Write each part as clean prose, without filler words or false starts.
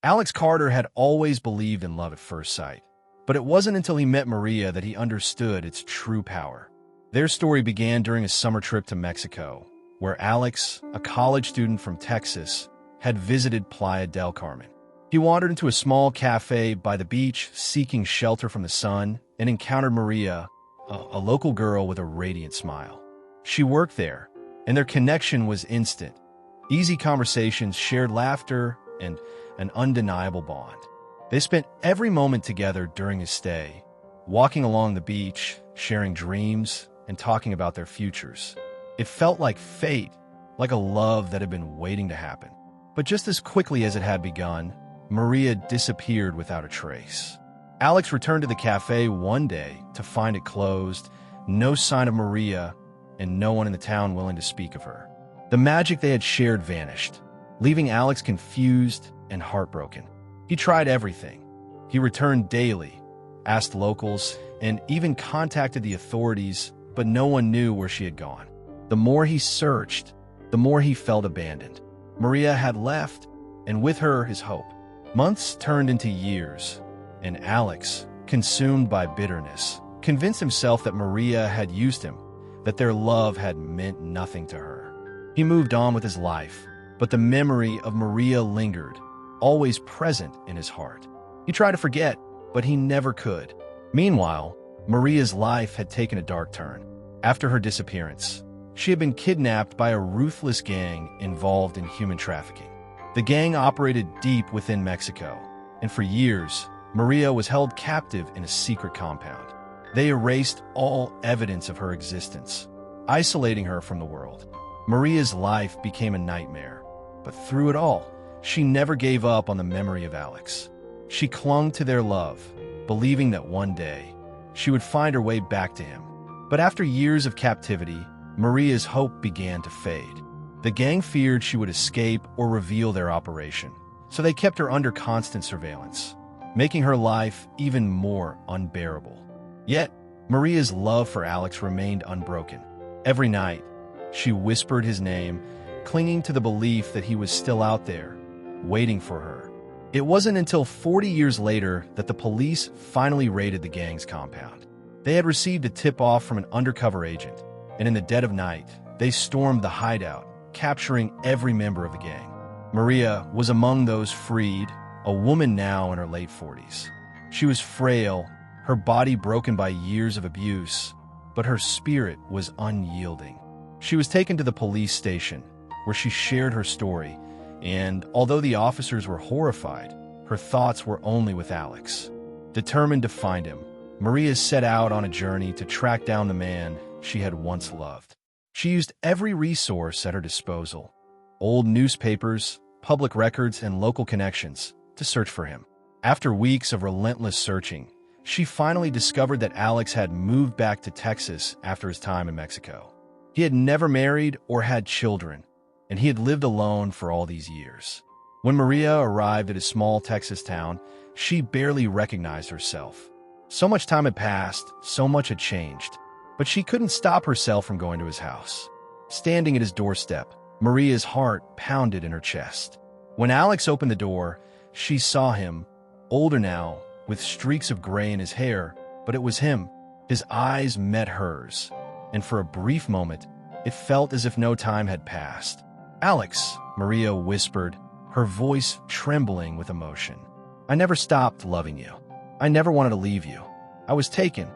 Alex Carter had always believed in love at first sight, but it wasn't until he met Maria that he understood its true power. Their story began during a summer trip to Mexico, where Alex, a college student from Texas, had visited Playa del Carmen. He wandered into a small cafe by the beach, seeking shelter from the sun, and encountered Maria, a local girl with a radiant smile. She worked there, and their connection was instant. Easy conversations, shared laughter, and an undeniable bond. They spent every moment together during his stay, walking along the beach, sharing dreams, and talking about their futures. It felt like fate, like a love that had been waiting to happen. But just as quickly as it had begun, Maria disappeared without a trace. Alex returned to the cafe one day to find it closed, no sign of Maria, and no one in the town willing to speak of her. The magic they had shared vanished, leaving Alex confused and heartbroken. He tried everything. He returned daily, asked locals, and even contacted the authorities, but no one knew where she had gone. The more he searched, the more he felt abandoned. Maria had left, and with her, his hope. Months turned into years, and Alex, consumed by bitterness, convinced himself that Maria had used him, that their love had meant nothing to her. He moved on with his life, but the memory of Maria lingered, always present in his heart. He tried to forget, but he never could. Meanwhile, Maria's life had taken a dark turn. After her disappearance, she had been kidnapped by a ruthless gang involved in human trafficking. The gang operated deep within Mexico, and for years, Maria was held captive in a secret compound. They erased all evidence of her existence, isolating her from the world. Maria's life became a nightmare, but through it all, she never gave up on the memory of Alex. She clung to their love, believing that one day, she would find her way back to him. But after years of captivity, Maria's hope began to fade. The gang feared she would escape or reveal their operation, so they kept her under constant surveillance, making her life even more unbearable. Yet, Maria's love for Alex remained unbroken. Every night, she whispered his name, clinging to the belief that he was still out there, waiting for her. It wasn't until 40 years later that the police finally raided the gang's compound. They had received a tip-off from an undercover agent, and in the dead of night, they stormed the hideout, capturing every member of the gang. Maria was among those freed, a woman now in her late 40s. She was frail, her body broken by years of abuse, but her spirit was unyielding. She was taken to the police station, where she shared her story, and although the officers were horrified, her thoughts were only with Alex. Determined to find him, Maria set out on a journey to track down the man she had once loved. She used every resource at her disposal, old newspapers, public records, and local connections, to search for him. After weeks of relentless searching, she finally discovered that Alex had moved back to Texas after his time in Mexico. He had never married or had children, and he had lived alone for all these years. When Maria arrived at his small Texas town, she barely recognized herself. So much time had passed, so much had changed, but she couldn't stop herself from going to his house. Standing at his doorstep, Maria's heart pounded in her chest. When Alex opened the door, she saw him, older now, with streaks of gray in his hair, but it was him. His eyes met hers, and for a brief moment, it felt as if no time had passed. "Alex," Maria whispered, her voice trembling with emotion. "I never stopped loving you. I never wanted to leave you. I was taken.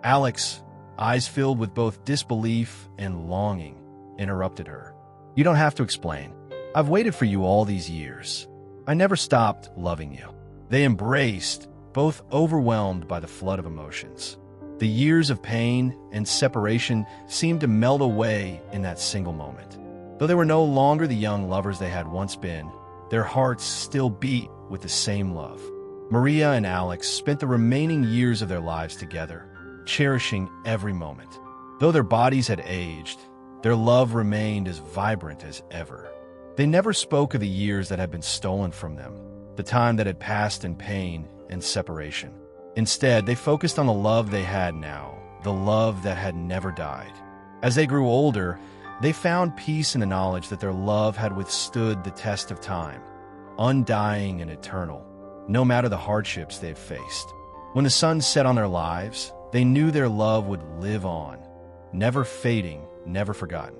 Alex, eyes filled with both disbelief and longing, interrupted her. "You don't have to explain. I've waited for you all these years. I never stopped loving you." They embraced, both overwhelmed by the flood of emotions. The years of pain and separation seemed to melt away in that single moment. Though they were no longer the young lovers they had once been, their hearts still beat with the same love. Maria and Alex spent the remaining years of their lives together, cherishing every moment. Though their bodies had aged, their love remained as vibrant as ever. They never spoke of the years that had been stolen from them, the time that had passed in pain and separation. Instead, they focused on the love they had now, the love that had never died. As they grew older, they found peace in the knowledge that their love had withstood the test of time. undying and eternal, no matter the hardships they've faced. When the sun set on their lives, they knew their love would live on, never fading, never forgotten.